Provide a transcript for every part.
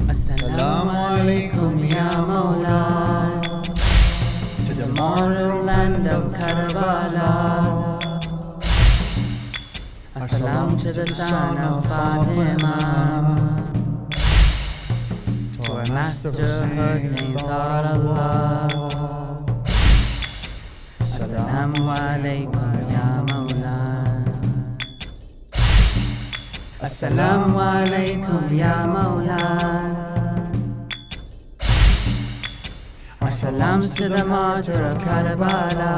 Assalamu alaikum ya Mawla, to the moral land of Karbala. As-salam to the son of Fatima, to our master Hussein, Allah. Assalamu alaikum ya Mawla. Assalamu alaikum ya Mawla. Our salams to the martyr of Karbala.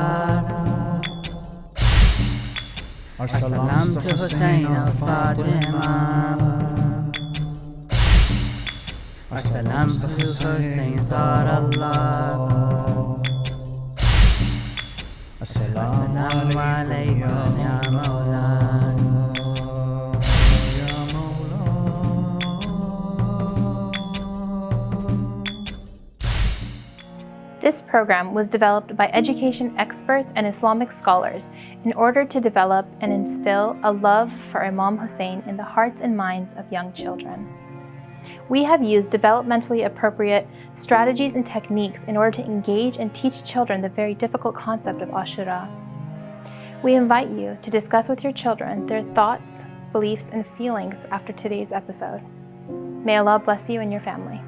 Our salams to Hussein of Fatima. Our salams to Hussein Allah. Assalamu alaikum ya Mawla. This program was developed by education experts and Islamic scholars in order to develop and instill a love for Imām Ḥusayn in the hearts and minds of young children. We have used developmentally appropriate strategies and techniques in order to engage and teach children the very difficult concept of ʿāshūrā಼. We invite you to discuss with your children their thoughts, beliefs, and feelings after today's episode. May Allah bless you and your family.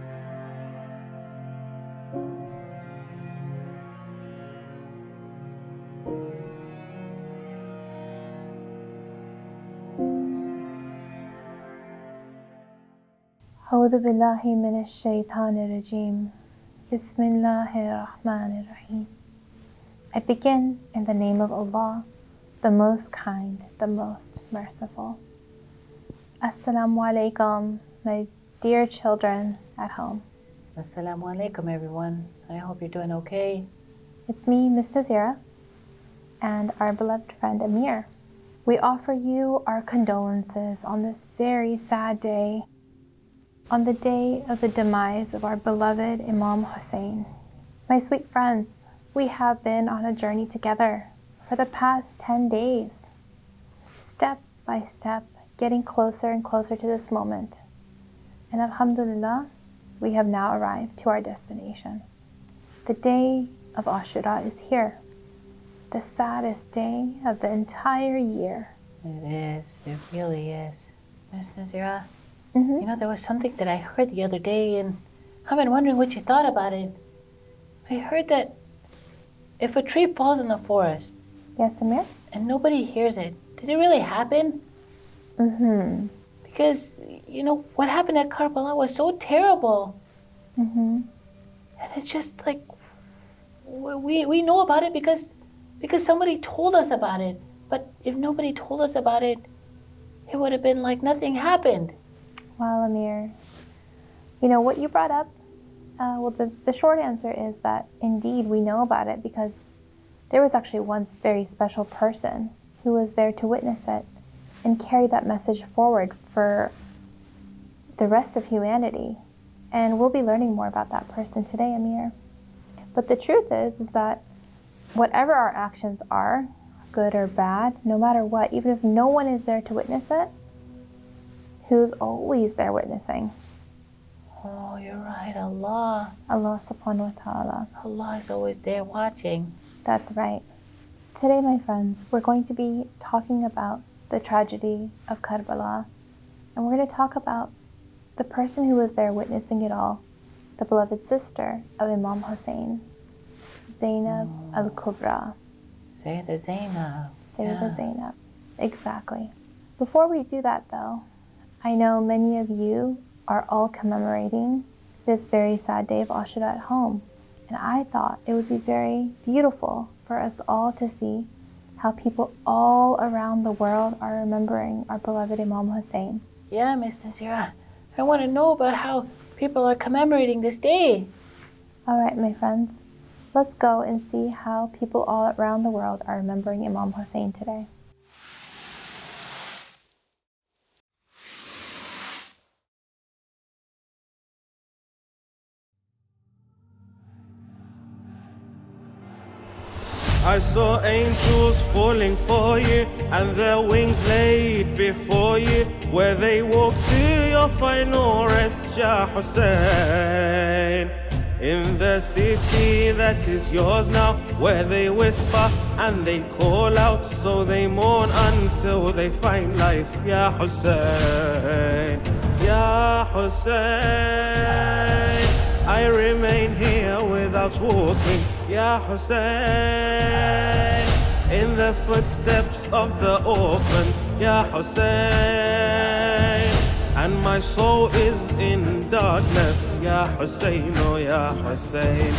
أعوذ بالله من الشيطان الرجيم. بسم الله الرحمن الرحيم. I begin in the name of Allah, the most kind, the most merciful. Assalamu alaikum, my dear children at home. Assalamu alaikum, everyone. I hope you're doing okay. It's me, Miss Nazira, and our beloved friend Amir. We offer you our condolences on this very sad day, on the day of the demise of our beloved Imām Ḥusayn. My sweet friends, we have been on a journey together for the past 10 days, step by step, getting closer and closer to this moment. And alhamdulillah, we have now arrived to our destination. The day of ʿāshūrā಼ is here, the saddest day of the entire year. It is. It really is. Miss Nazira, Mm-hmm. you know, there was something that I heard the other day, and I've been wondering what you thought about it. I heard that if a tree falls in the forest Yes, Amir? and nobody hears it, did it really happen? Mm-hmm. Because, you know, what happened at Karbala was so terrible. Mm-hmm. And it's just like, we know about it because somebody told us about it. But if nobody told us about it, it would have been like nothing happened. Well, Amir, you know, what you brought up, the short answer is that indeed we know about it because there was actually one very special person who was there to witness it and carry that message forward for the rest of humanity. And we'll be learning more about that person today, Amir. But the truth is that whatever our actions are, good or bad, no matter what, even if no one is there to witness it, who's always there witnessing? Oh, you're right, Allah. Allah subhanahu wa ta'ala. Allah is always there watching. That's right. Today, my friends, we're going to be talking about the tragedy of Karbala. And we're going to talk about the person who was there witnessing it all, the beloved sister of Imām Ḥusayn, Zaynab al-Kubra. Sayyidah Zaynab. Sayyidah Zaynab. Exactly. Before we do that, though, I know many of you are all commemorating this very sad day of ʿāshūrā಼ at home. And I thought it would be very beautiful for us all to see how people all around the world are remembering our beloved Imām Ḥusayn. Yeah, Miss Nazira. I want to know about how people are commemorating this day. All right, my friends, let's go and see how people all around the world are remembering Imām Ḥusayn today. I saw angels falling for you, and their wings laid before you. where they walk to your final rest, Ya Hussein. In the city that is yours now, where they whisper and they call out, so they mourn until they find life, Ya Hussein. Ya Hussein, I remain here without walking, Ya Hussein, in the footsteps of the orphans, Ya Hussein, and my soul is in darkness, Ya Hussein, oh Ya Hussein,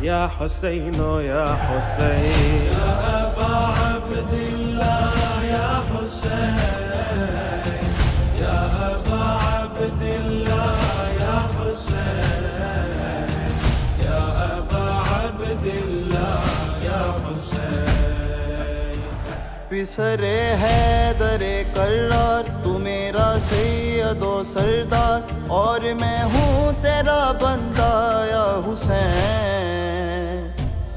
Ya Hussein, oh Ya Hussein. Ya Aba Abdillah, Ya Hussein, Ya Aba Abdillah, Ya Hussein, Ya Aba Abdillah, Ya Hussein. पिसरे है दरे करार, तू मेरा सैयदो सरदार, और मैं हूँ तेरा बंदा या हुसैन।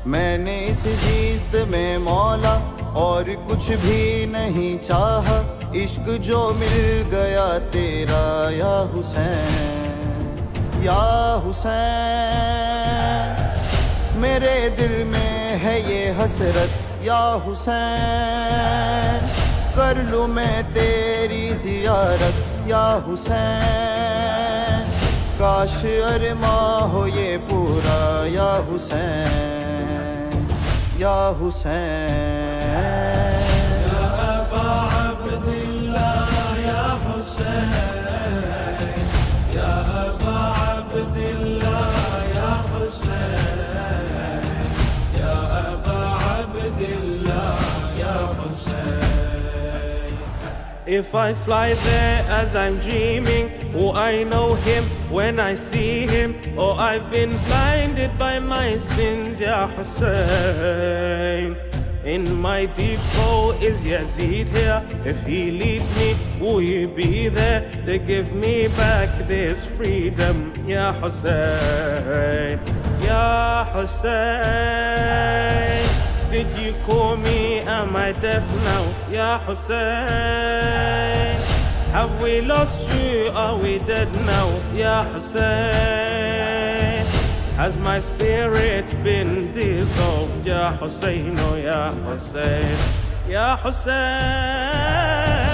मैंने इस जीस्त में मौला और कुछ भी नहीं चाहा, इश्क जो मिल गया तेरा या हुसैन। या हुसैन, मेरे दिल में है ये हसरत, या हुसैन, कर लूँ मैं तेरी ज़ियारत, या हुसैन, काश अरमां हो ये पूरा, या हुसैन, या Hussain. Ya Aba Abdillah, Ya Hussein, Ya Aba Abdillah, Ya Hussein, Ya Aba Abdillah, Ya Hussein. If I fly there as I'm dreaming, or I know him when I see him, or I've been blinded by my sins, Ya Hussein. In my deep soul is Yazid here. If he leads me, will you be there to give me back this freedom, Ya Hussein, Ya Hussein. Did you call me? Am I deaf now, Ya Hussein? Have we lost you? Are we dead now, Ya Hussein? Has my spirit been dissolved, Ya Hussein, oh Ya Hussein, Ya Hussein?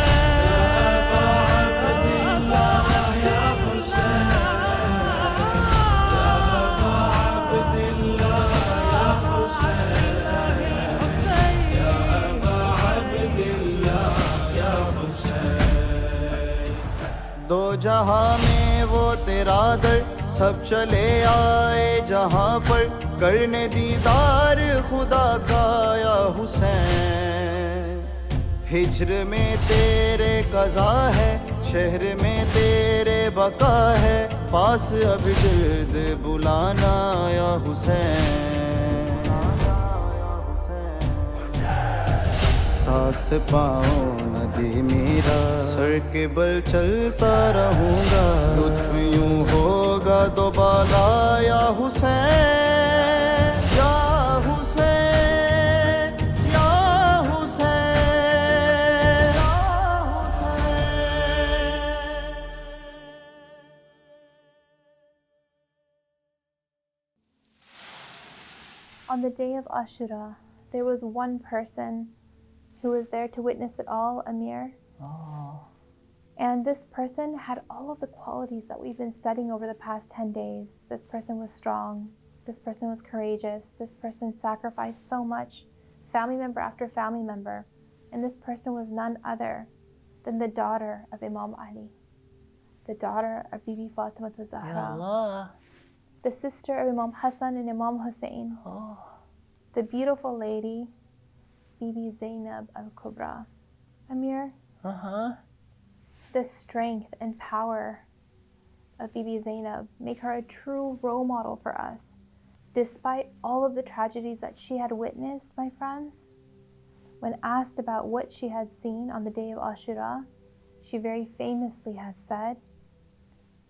दो जहां में वो तेरा दर, सब चले आए जहां पर, करने दीदार खुदा का या हुसैन। हिज्र में तेरे कज़ा है, शहर में तेरे बका है, पास अब जल्द बुलाना या हुसैन। साथ पाओ न दे मेरा, सर के बल चलता रहूँगा, लुत्फ यूं होगा दोबारा या हुसैन, या हुसैन, या हुसैन, या Hussain. On the day of ʿāshūrāʼ, there was one person who was there to witness it all, Amir. Oh. And this person had all of the qualities that we've been studying over the past 10 days. This person was strong. This person was courageous. This person sacrificed so much, family member after family member. And this person was none other than the daughter of Imam Ali, the daughter of Bibi Fatima Ya Zahra, Allah. the sister of Imām Ḥusayn and Imām Ḥusayn, Oh. the beautiful lady, Bibi Zainab al-Kubra. Amir, the strength and power of Bibi Zainab make her a true role model for us. Despite all of the tragedies that she had witnessed, my friends, when asked about what she had seen on the day of ʿāshūrāʼ, she very famously had said,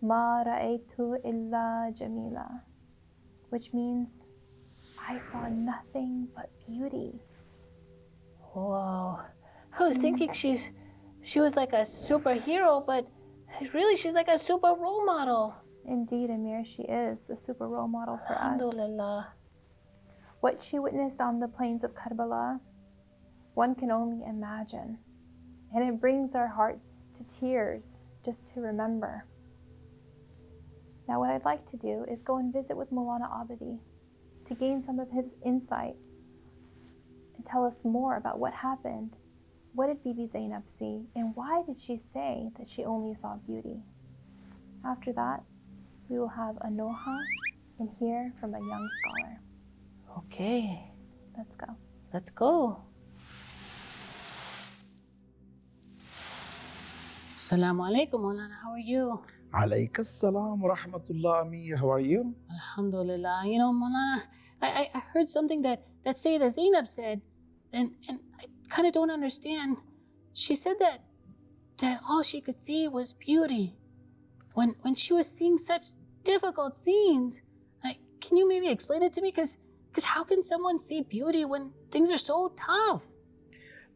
"Ma ra'aytu illa jamila," which means, I saw nothing but beauty. Wow. I was thinking she's she was like a superhero, but really she's like a super role model. Indeed, Amir, she is the super role model for us. Alhamdulillah. What she witnessed on the plains of Karbala, one can only imagine. And it brings our hearts to tears just to remember. Now what I'd like to do is go and visit with Maulana Abidi to gain some of his insight and tell us more about what happened. What did Bibi Zainab see, and why did she say that she only saw beauty? After that, we will have a Nooha and hear from a young scholar. Okay, Let's go. let's go. Assalamu alaikum, Maulana. How are you? Alayka assalam wa rahmatullah, Amir. How are you? Alhamdulillah. You know, Maulana, I heard something that Sayyidah Zaynab said, and I kind of don't understand. She said that all she could see was beauty. When she was seeing such difficult scenes, can you maybe explain it to me? Because how can someone see beauty when things are so tough?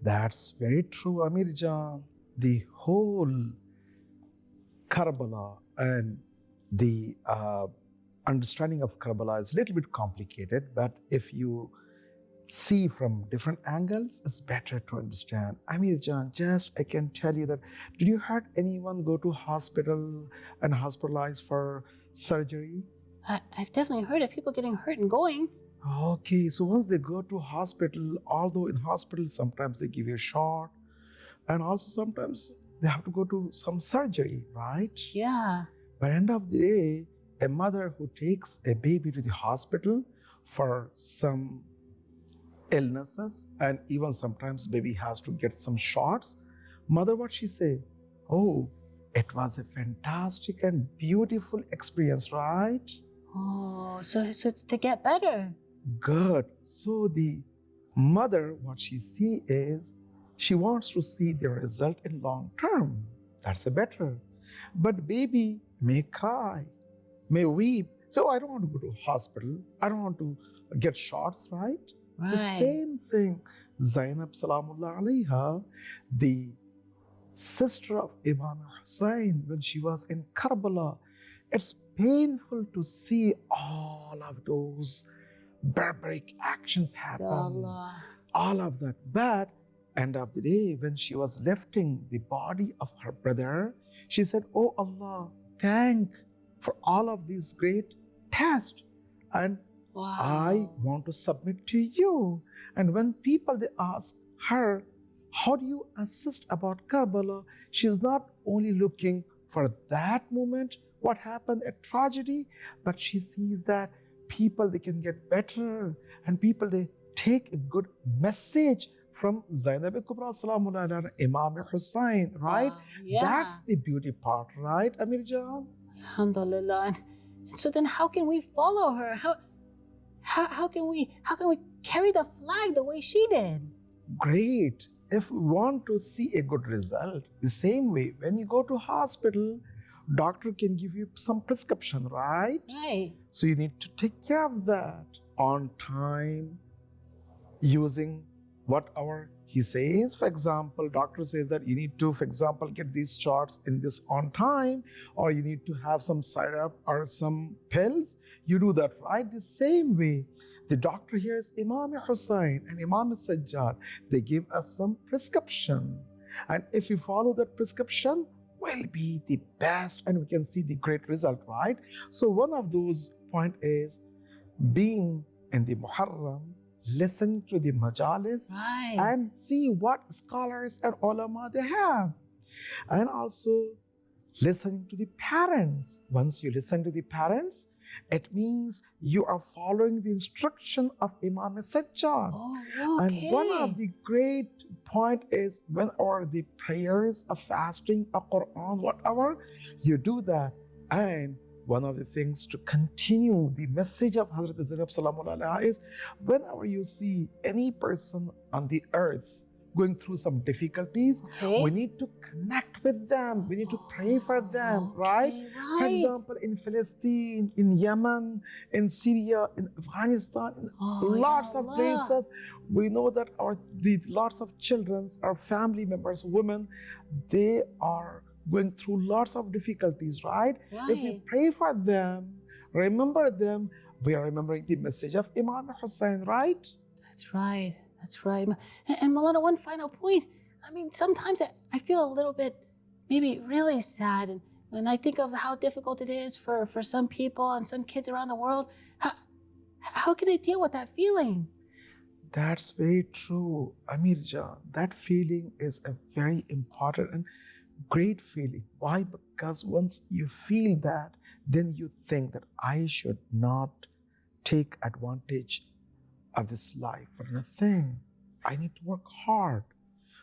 That's very true, Amir Jan. The whole Karbala and the understanding of Karbala is a little bit complicated, but if you see from different angles, it's better to understand. Amir Jan, I can tell you that, did you heard anyone go to hospital and hospitalized for surgery? I've definitely heard of people getting hurt and going. Okay, so once they go to hospital, although in hospital sometimes they give you a shot, and also sometimes they have to go to some surgery, right? Yeah. By end of the day, a mother who takes a baby to the hospital for some illnesses, and even sometimes baby has to get some shots, mother, what she say? Oh, it was a fantastic and beautiful experience, right? Oh, so it's to get better. Good. So the mother, what she see is, she wants to see the result in long term. That's a better. But baby may cry, may weep. So I don't want to go to hospital. I don't want to get shots, right? Right. The same thing. Zainab Salamullah Alayha, the sister of Imām Ḥusayn, when she was in Karbala, it's painful to see all of those barbaric actions happen. Allah. All of that. But end of the day, when she was lifting the body of her brother, she said, oh Allah, thank for all of these great tests. And Wow. I want to submit to you. And when people, they ask her, how do you assist about Karbala? She's not only looking for that moment, what happened, a tragedy, but she sees that people, they can get better, and people, they take a good message from Zainab Kubra Salamullah ala Imām Ḥusayn, right? Yeah. That's the beauty part, right, Amir Jan? Alhamdulillah. And so then how can we follow her? How can we carry the flag the way she did? Great. If we want to see a good result, the same way, when you go to hospital, doctor can give you some prescription, right? Right. So you need to take care of that on time, using whatever he says. For example, doctor says that you need to, for example, get these shots in this on time, or you need to have some syrup or some pills. You do that, right? The same way, the doctor here is Imām Ḥusayn and Imam Sajjad. They give us some prescription. And if we follow that prescription, will be the best and we can see the great result, right? So one of those point is being in the Muharram, listen to the majalis, Right. and see what scholars and ulama they have. And also listening to the parents. Once you listen to the parents, it means you are following the instruction of Imam Sajjad. Oh, okay. And one of the great point is whenever the prayers of fasting, a Quran, whatever, you do that. And one of the things to continue the message of Hazrat Zainab Salamullah Alaiha is whenever you see any person on the earth going through some difficulties, Okay. we need to connect with them. We need to pray for them, right? Okay, For right. example, in Palestine, in Yemen, in Syria, in Afghanistan, in lots of Allah. places, we know that lots of children, our family members, women, they are going through lots of difficulties, right? If we Right. pray for them, remember them, we are remembering the message of Imām Ḥusayn, right? That's right. That's right. And Malana, one final point. I mean, sometimes I feel a little bit maybe really sad. And I think of how difficult it is for some people and some kids around the world. How can I deal with that feeling? That's very true, Amir Jan. That feeling is a very important and great feeling. Why? Because once you feel that, then you think that I should not take advantage of this life for nothing. I need to work hard.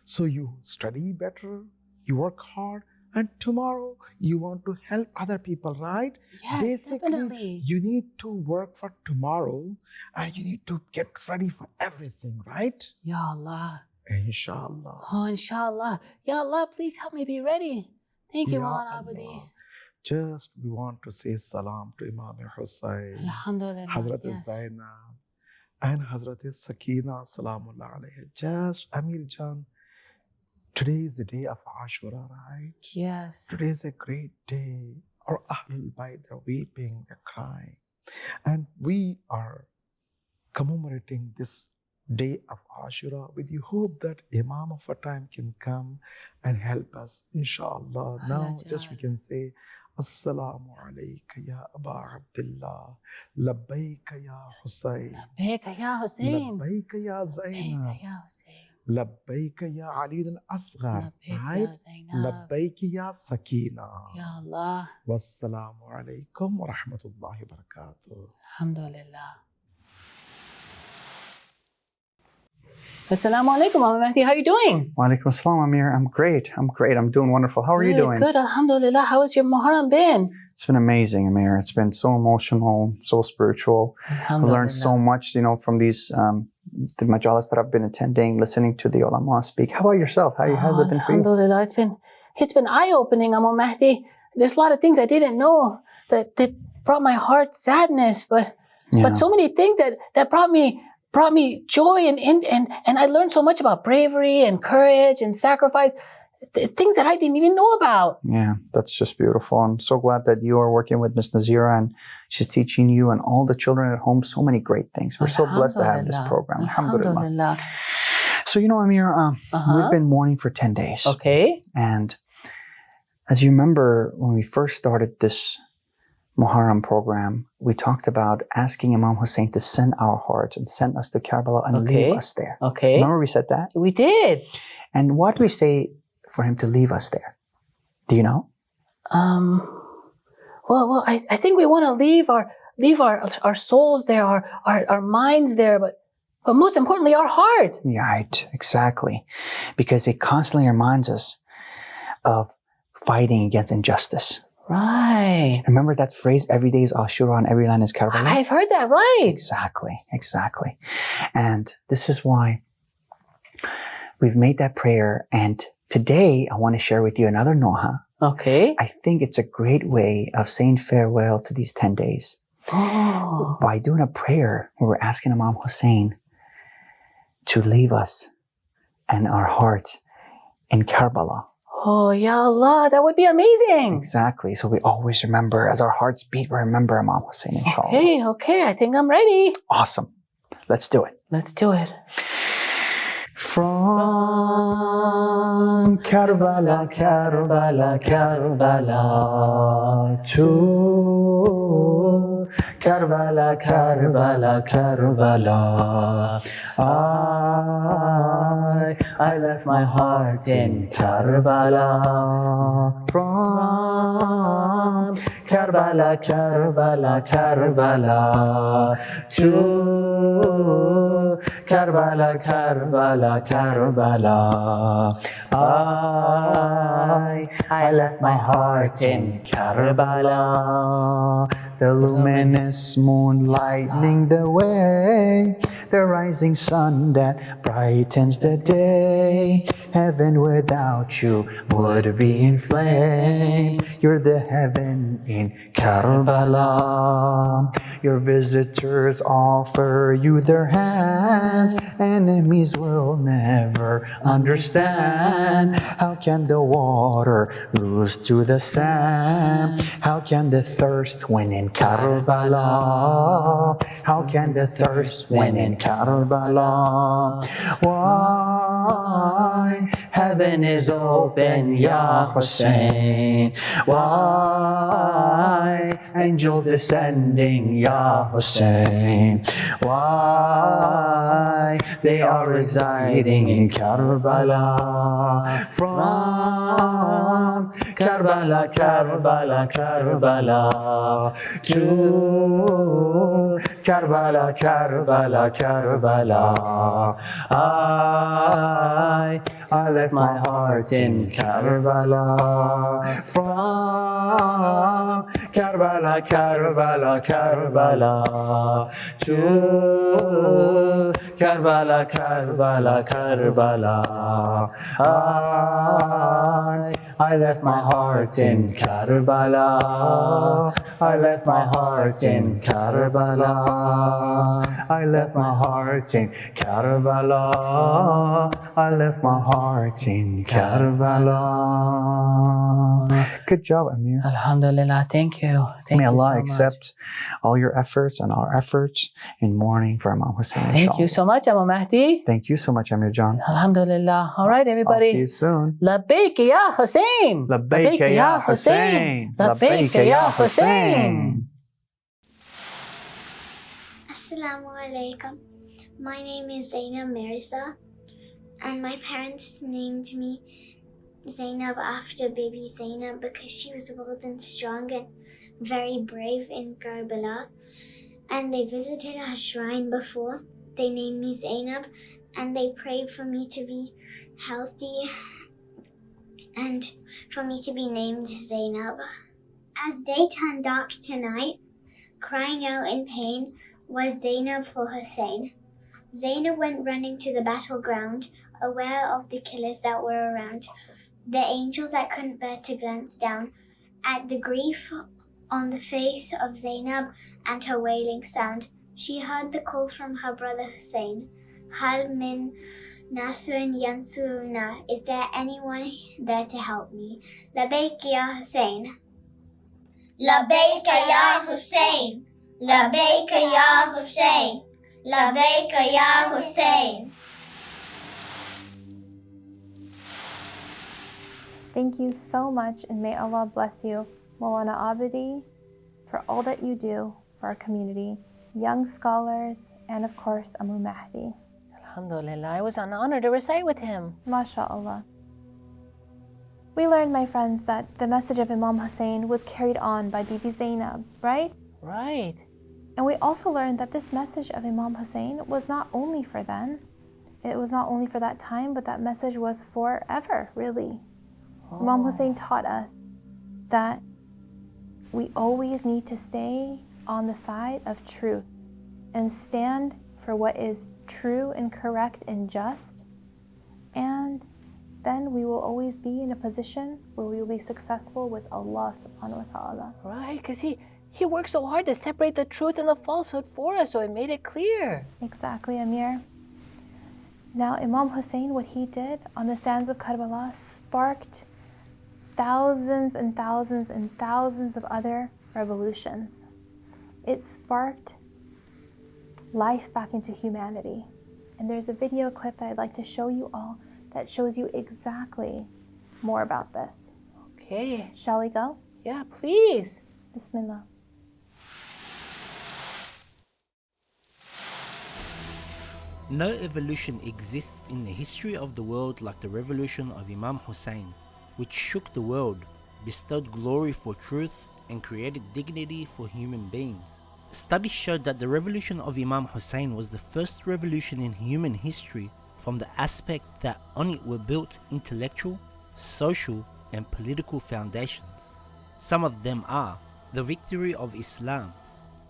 So you study better, you work hard, and tomorrow you want to help other people, right? Yes, Basically, definitely. you need to work for tomorrow and you need to get ready for everything, right? Ya Allah. Inshallah. Oh, inshallah. Ya Allah, please help me be ready. Thank you, Ya Malana Allah. Abadi. Just we want to say salam to Imām Ḥusayn, Alhamdulillah. Hazrat Yes. Zaynab, and Hazrat Sakina, salamullah alayhi. Just Amir Jan, today is the day of ʿāshūrāʻ, right? Yes. Today is a great day. Our Ahlul Bayt, they're weeping, they're crying. And we are commemorating this day of ʿāshūrāʻ with the hope that Imam of our time can come and help us, inshallah. Now, just we can say, Assalamu alayka ya Aba Abdullah, Labayk Ya Ḥusayn, Labayk Ya Ḥusayn. Labayk Ya Zaynab, Labayk Ya Ḥusayn. Labayk Ya Ali al-Asghar, Labayk Ya right? Zaynab. Labayk Ya Sakina. Ya Allah. Wassalamu alaikum wa rahmatullahi wa barakatuh. Alhamdulillah. Assalamu alaikum, Mama Mahdi. How are you doing? Walaikum assalam, Amir. I'm great. I'm doing wonderful. How are you doing? Good, Alhamdulillah. How has your Muharram been? It's been amazing, Amir. It's been so emotional, so spiritual. I learned so much, from these the majalis that I've been attending, listening to the ulama speak. How about yourself? How's it been for you? Alhamdulillah. It's been eye-opening, Mama Mahdi. There's a lot of things I didn't know that brought my heart sadness, but so many things that brought me joy and I learned so much about bravery and courage and sacrifice, things that I didn't even know about. Yeah, that's just beautiful. I'm so glad that you are working with Miss Nazira and she's teaching you and all the children at home so many great things. We're so blessed to have this program. Alhamdulillah. So, Amir, we've been mourning for 10 days. Okay. And as you remember, when we first started this Muharram program, we talked about asking Imām Ḥusayn to send our hearts and send us to Karbala and leave us there. Okay. Remember we said that? We did. And what did we say for him to leave us there? Do you know? Well, I think we want to leave our souls there, our minds there, but most importantly, our heart. Right, exactly. Because it constantly reminds us of fighting against injustice. Right. Remember that phrase, every day is ʿāshūrāʻ and every land is Karbala? I've heard that, right. Exactly. And this is why we've made that prayer. And today I want to share with you another Nooha. Okay. I think it's a great way of saying farewell to these 10 days. Oh. By doing a prayer where we're asking Imām Ḥusayn to leave us and our hearts in Karbala. Oh, Ya Allah, that would be amazing. Exactly. So we always remember, as our hearts beat, we remember Imām Ḥusayn, inshallah. Okay. I think I'm ready. Awesome. Let's do it. Let's do it. From Karbala, Karbala, Karbala to Karbala, Karbala, Karbala. I left my heart in Karbala. From Karbala, Karbala, Karbala to Karbala, Karbala, Karbala. I left my heart in Karbala. The luminous moon lighting the way, the rising sun that brightens the day. Heaven without you would be in flames. You're the heaven in Karbala. Your visitors offer you their hands. Enemies will never understand. How can the water lose to the sand? How can the thirst win in Karbala? How can the thirst win in Karbala? Why? Heaven is open, Ya Hussein. Why? Angels descending, Ya Hussein. Why? They are residing in Karbala. From Karbala, Karbala, Karbala to Karbala, Karbala, Karbala. I left my heart in Karbala. From Karbala, Karbala, Karbala to Karbala, Karbala, Karbala. I left my heart in Karbala. I left my heart in Karbala. I left my heart in Karbala. I left my heart in Karbala. Good job, Amir. Alhamdulillah, thank you. May Allah you so accept all your efforts and our efforts in mourning for Imām Ḥusayn. Thank you so much, Imam Mahdi. Thank you so much, Amir John. Alhamdulillah. All right, everybody. I'll see you soon. Labayk Ya Ḥusayn. Labayk Ya Ḥusayn. Labayk Ya Ḥusayn. Assalamu alaikum. My name is Zainab Mirza, and my parents named me Zainab after Bibi Zainab because she was bold and strong and very brave in Karbala. And they visited her shrine before. They named me Zainab, and they prayed for me to be healthy and for me to be named Zainab. As day turned dark tonight, crying out in pain was Zainab for Hussein. Zainab went running to the battleground, aware of the killers that were around, the angels that couldn't bear to glance down at the grief on the face of Zainab and her wailing sound. She heard the call from her brother Hussein. Hal min Nasrin Yansuruna, is there anyone there to help me? Labayk Ya Ḥusayn. Labayk Ya Ḥusayn. Labayk Ya Ḥusayn. Labayk Ya Ḥusayn. Thank you so much, and may Allah bless you, Maulana Abidi, for all that you do for our community, young scholars, and of course, Imām Mahdi. Alhamdulillah, it was an honor to recite with him. MashaAllah. We learned, my friends, that the message of Imām Ḥusayn was carried on by Bibi Zainab, right? Right. And we also learned that this message of Imām Ḥusayn was not only for then, it was not only for that time, but that message was forever, really. Imām Ḥusayn taught us that we always need to stay on the side of truth and stand for what is true and correct and just, and then we will always be in a position where we will be successful with Allah subhanahu wa ta'ala. Right, because he worked so hard to separate the truth and the falsehood for us, so it made it clear. Exactly, Amir. Now, Imām Ḥusayn, what he did on the sands of Karbala sparked thousands and thousands and thousands of other revolutions. It sparked life back into humanity. And there's a video clip that I'd like to show you all that shows you exactly more about this. Okay. Shall we go? Yeah, please. Bismillah. No evolution exists in the history of the world like the revolution of Imām Ḥusayn, which shook the world, bestowed glory for truth, and created dignity for human beings. Studies showed that the revolution of Imām Ḥusayn was the first revolution in human history from the aspect that on it were built intellectual, social and political foundations. Some of them are the victory of Islam.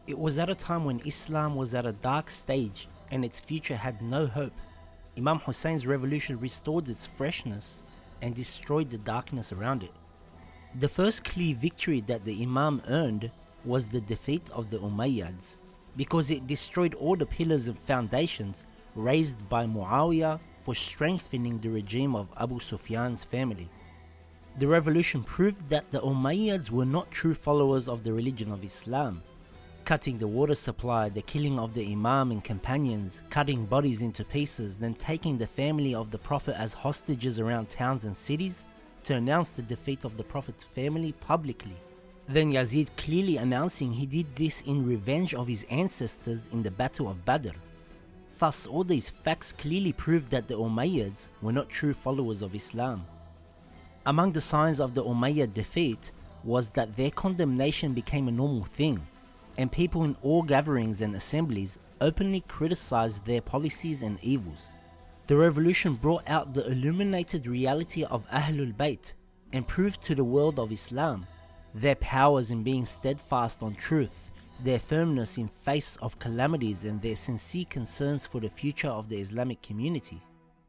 It was at a time when Islam was at a dark stage and its future had no hope. Imām Ḥusayn's revolution restored its freshness and destroyed the darkness around it. The first clear victory that the Imam earned was the defeat of the Umayyads, because it destroyed all the pillars and foundations raised by Muawiyah for strengthening the regime of Abu Sufyan's family. The revolution proved that the Umayyads were not true followers of the religion of Islam, cutting the water supply, the killing of the Imam and companions, cutting bodies into pieces, then taking the family of the Prophet as hostages around towns and cities to announce the defeat of the Prophet's family publicly. Then Yazid clearly announcing he did this in revenge of his ancestors in the Battle of Badr. Thus, all these facts clearly proved that the Umayyads were not true followers of Islam. Among the signs of the Umayyad defeat was that their condemnation became a normal thing, and people in all gatherings and assemblies openly criticized their policies and evils. The revolution brought out the illuminated reality of Ahlul Bayt and proved to the world of Islam their powers in being steadfast on truth, their firmness in face of calamities and their sincere concerns for the future of the Islamic community.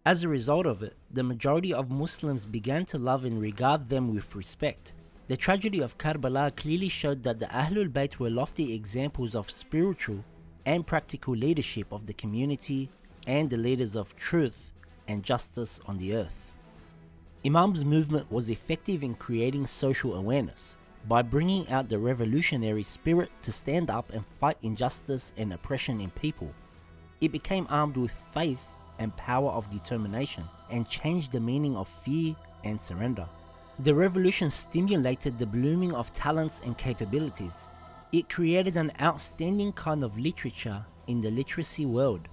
As a result of it, the majority of Muslims began to love and regard them with respect. The tragedy of Karbala clearly showed that the Ahlul Bayt were lofty examples of spiritual and practical leadership of the community and the leaders of truth and justice on the earth. Imam's movement was effective in creating social awareness by bringing out the revolutionary spirit to stand up and fight injustice and oppression in people. It became armed with faith and power of determination and changed the meaning of fear and surrender. The revolution stimulated the blooming of talents and capabilities. It created an outstanding kind of literature in the literacy world.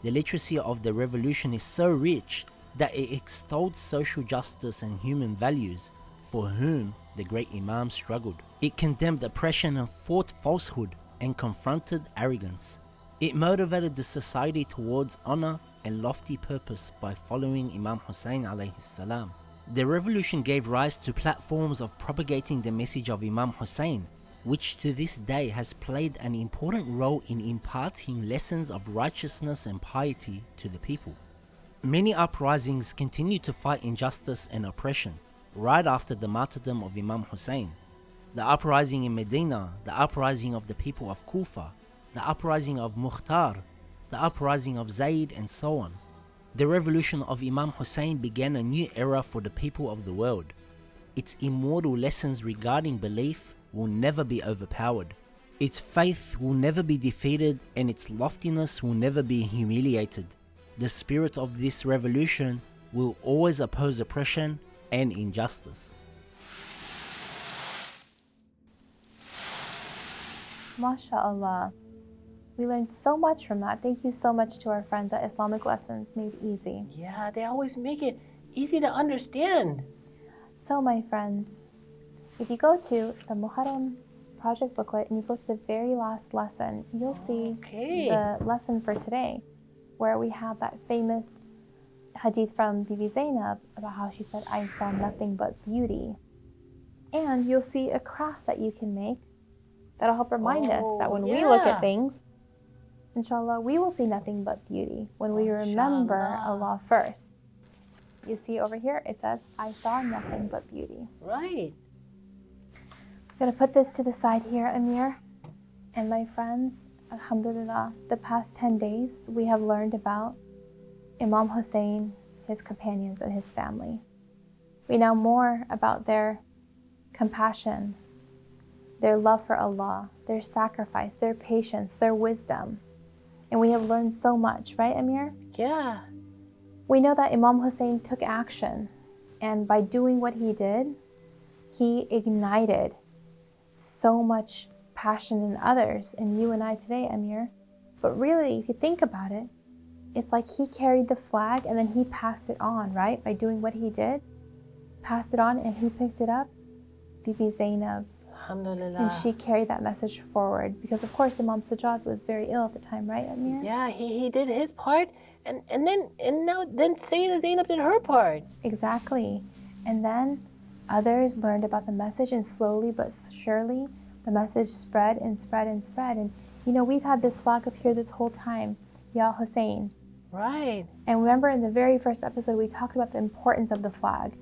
The literacy of the revolution is so rich that it extolled social justice and human values, for whom the great Imam struggled. It condemned oppression and fought falsehood and confronted arrogance. It motivated the society towards honor and lofty purpose by following Imām Ḥusayn alayhi salam. The revolution gave rise to platforms of propagating the message of Imām Ḥusayn, which to this day has played an important role in imparting lessons of righteousness and piety to the people. Many uprisings continue to fight injustice and oppression right after the martyrdom of Imām Ḥusayn. The uprising in Medina, the uprising of the people of Kufa, the uprising of Mukhtar, the uprising of Zayd, and so on. The revolution of Imām Ḥusayn began a new era for the people of the world. Its immortal lessons regarding belief will never be overpowered. Its faith will never be defeated, and its loftiness will never be humiliated. The spirit of this revolution will always oppose oppression and injustice. MashaAllah. We learned so much from that. Thank you so much to our friends at Islamic Lessons Made Easy. Yeah, they always make it easy to understand. So my friends, if you go to the Muharram project booklet and you go to the very last lesson, you'll see the lesson for today, where we have that famous hadith from Bibi Zainab about how she said, "I saw nothing but beauty." And you'll see a craft that you can make that'll help remind us that when we look at things, inshallah, we will see nothing but beauty when we remember Allah first. You see over here, it says, "I saw nothing but beauty." Right. I'm going to put this to the side here, Amir. And my friends, alhamdulillah, the past 10 days, we have learned about Imām Ḥusayn, his companions, and his family. We know more about their compassion, their love for Allah, their sacrifice, their patience, their wisdom. And we have learned so much, right, Amir? Yeah. We know that Imām Ḥusayn took action, and by doing what he did, he ignited so much passion in others, in you and I today, Amir. But really, if you think about it, it's like he carried the flag and then he passed it on, right? By doing what he did, passed it on, and who picked it up? Bibi Zainab, Alhamdulillah. And she carried that message forward because, of course, Imam Sajjad was very ill at the time, right, Amir? Yeah, he did his part, and then Sayyidah Zaynab did her part. Exactly. And then others learned about the message, and slowly but surely the message spread and spread and spread. And you know, we've had this flag up here this whole time, Ya Hussein. Right. And remember in the very first episode we talked about the importance of the flag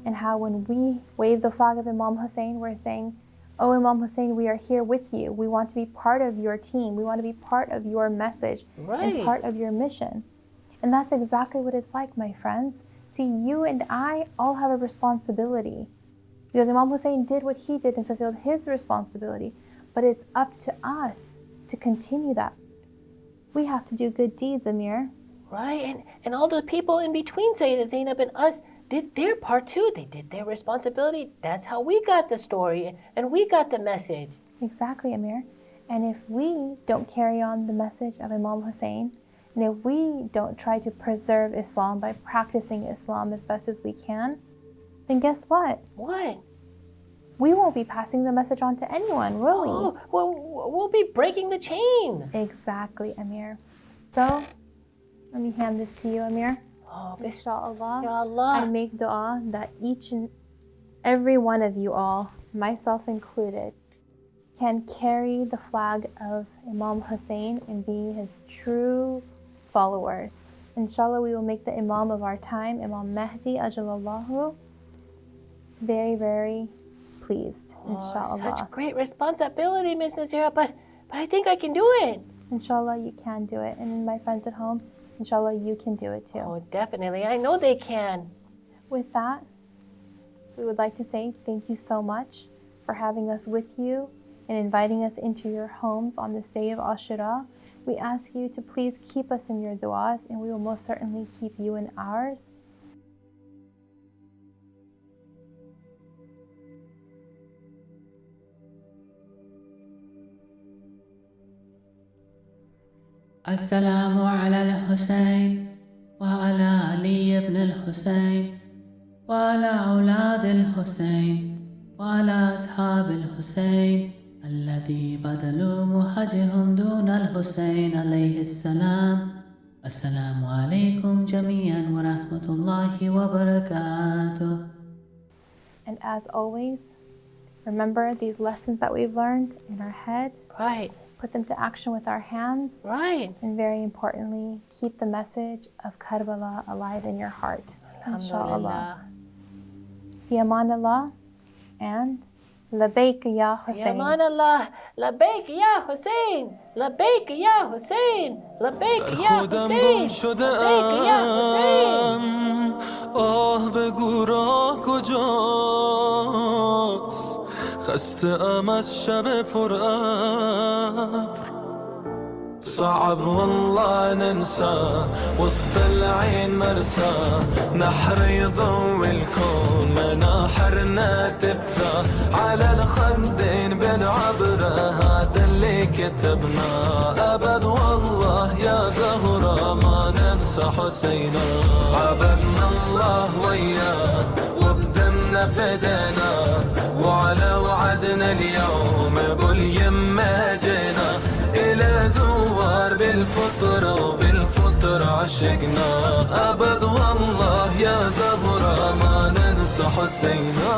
and how when we wave the flag of Imām Ḥusayn, we're saying, "Oh Imām Ḥusayn, we are here with you. We want to be part of your team. We want to be part of your message and part of your mission." And that's exactly what it's like, my friends. See, you and I all have a responsibility because Imām Ḥusayn did what he did and fulfilled his responsibility, but it's up to us to continue that. We have to do good deeds, Amir. Right, and all the people in between Sayyidah Zaynab and us did their part too. They did their responsibility. That's how we got the story and we got the message. Exactly, Amir. And if we don't carry on the message of Imām Ḥusayn, and if we don't try to preserve Islam by practicing Islam as best as we can, then guess what? What? We won't be passing the message on to anyone, will we? Oh, well, we'll be breaking the chain. Exactly, Amir. So, let me hand this to you, Amir. Oh, Inshallah, Ya Allah. I make dua that each and every one of you all, myself included, can carry the flag of Imām Ḥusayn and be his true followers. Inshallah, we will make the Imam of our time, Imam Mahdi Ajalallahu, very, very pleased. Inshallah. Such great responsibility, Miss Nazira, but I think I can do it. Inshallah, you can do it. And my friends at home, inshallah, you can do it too. Oh, definitely. I know they can. With that, we would like to say thank you so much for having us with you and inviting us into your homes on this day of ʿāshūrāʻ. We ask you to please keep us in your du'as, and we will most certainly keep you in ours. السلام على الحسين وعلى علي بن الحسين وعلى أولاد الحسين وعلى أصحاب الحسين الذي بذلوا مهجهم دون الحسين عليه السلام. السلام عليكم جميعا ورحمة الله وبركاته. And as always, remember these lessons that we've learned in our head. Right. Put them to action with our hands. Right. And very importantly, keep the message of Karbala alive in your heart. Inshallah. Fi amanallah and Labayk Ya Ḥusayn. Aman Allah. Labayk Ya Ḥusayn. Labayk Ya Ḥusayn. Labayk Ya Ḥusayn. Labayk Ya Ḥusayn. آه بگو راه کجاست خسته ام از شب پر ابر صعب والله ننسى وسط العين مرسى نحر يضوي الكون مناحرنا تبقى على الخدين بنعبره هذا اللي كتبنا أبد والله يا زهرة ما ننسى حسينا عبدنا الله وياه وبدمنا فدينا وعلى وعدنا اليوم باليمة جينا إلى زوار بالفطرة وبالفطر عشقنا أبد والله يا زهرة ما ننسى حسينا